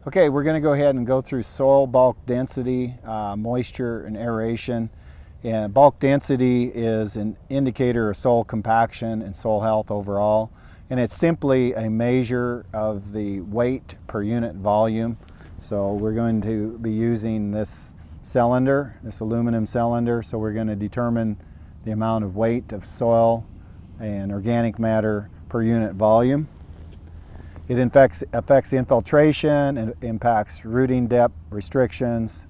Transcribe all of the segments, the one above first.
Okay, we're going to go ahead and go through soil bulk density, moisture, and aeration. And bulk density is an indicator of soil compaction and soil health overall. And it's simply a measure of the weight per unit volume. So we're going to be using this cylinder, this aluminum cylinder. So we're going to determine the amount of weight of soil and organic matter per unit volume. It affects infiltration and impacts rooting depth restrictions,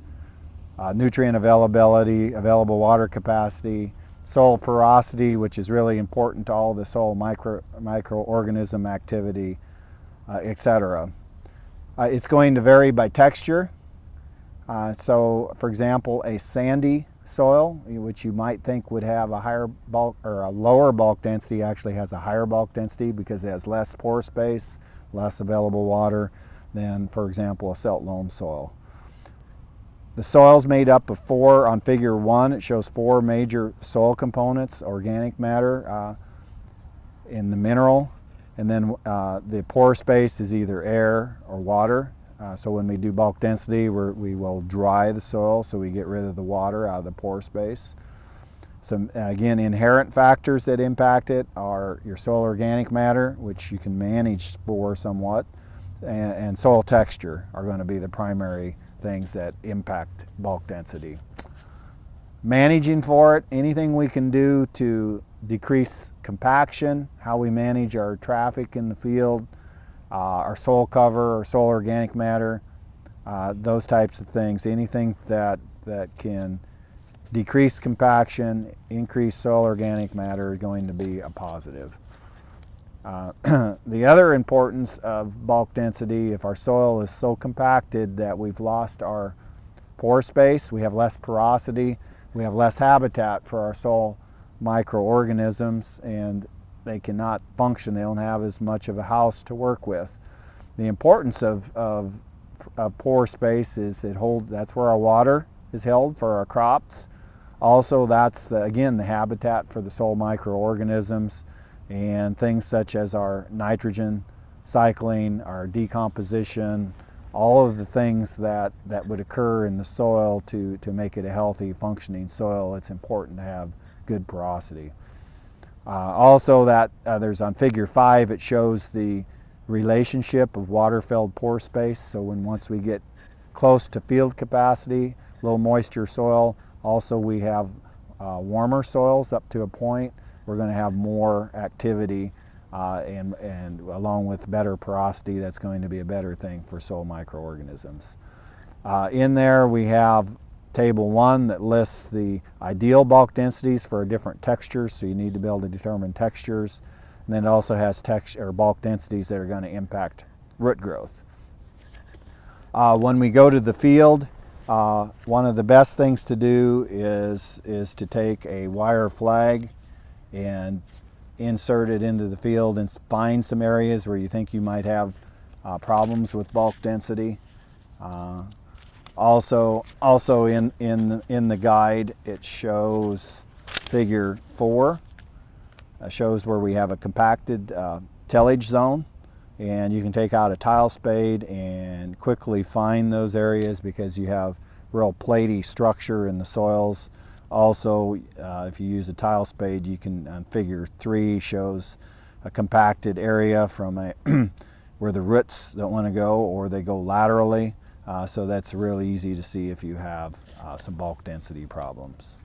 nutrient availability, available water capacity, soil porosity, which is really important to all the soil microorganism activity, etc. It's going to vary by texture. So, for example, a sandy soil, which you might think would have a higher bulk or a lower bulk density, actually has a higher bulk density because it has less pore space, less available water than, for example, a silt loam soil. The soil is made up of four. On figure 1, it shows 4 major soil components: organic matter in the mineral, and then the pore space is either air or water. So when we do bulk density, we will dry the soil so we get rid of the water out of the pore space. Some, again, inherent factors that impact it are your soil organic matter, which you can manage for somewhat, and soil texture are going to be the primary things that impact bulk density. Managing for it, anything we can do to decrease compaction, how we manage our traffic in the field, our soil cover, our soil organic matter, those types of things, anything that can decrease compaction, increase soil organic matter is going to be a positive. The other importance of bulk density, if our soil is so compacted that we've lost our pore space, we have less porosity, we have less habitat for our soil microorganisms, and they cannot function, they don't have as much of a house to work with. The importance of pore space is that's where our water is held for our crops. Also, that's again the habitat for the soil microorganisms and things such as our nitrogen cycling, our decomposition, all of the things that would occur in the soil to make it a healthy, functioning soil. It's important to have good porosity. Also, there's on figure 5, it shows the relationship of water-filled pore space. So once we get close to field capacity, low moisture soil, also we have warmer soils up to a point, we're going to have more activity and along with better porosity, that's going to be a better thing for soil microorganisms. In there we have Table 1 that lists the ideal bulk densities for different textures, so you need to be able to determine textures. And then it also has bulk densities that are going to impact root growth. When we go to the field, one of the best things to do is to take a wire flag and insert it into the field and find some areas where you think you might have problems with bulk density. Also in the guide, it shows figure 4. Shows where we have a compacted tillage zone, and you can take out a tile spade and quickly find those areas because you have real platy structure in the soils. Also, if you use a tile spade, you can, on figure 3 shows a compacted area from where the roots don't want to go, or they go laterally. So that's really easy to see if you have some bulk density problems.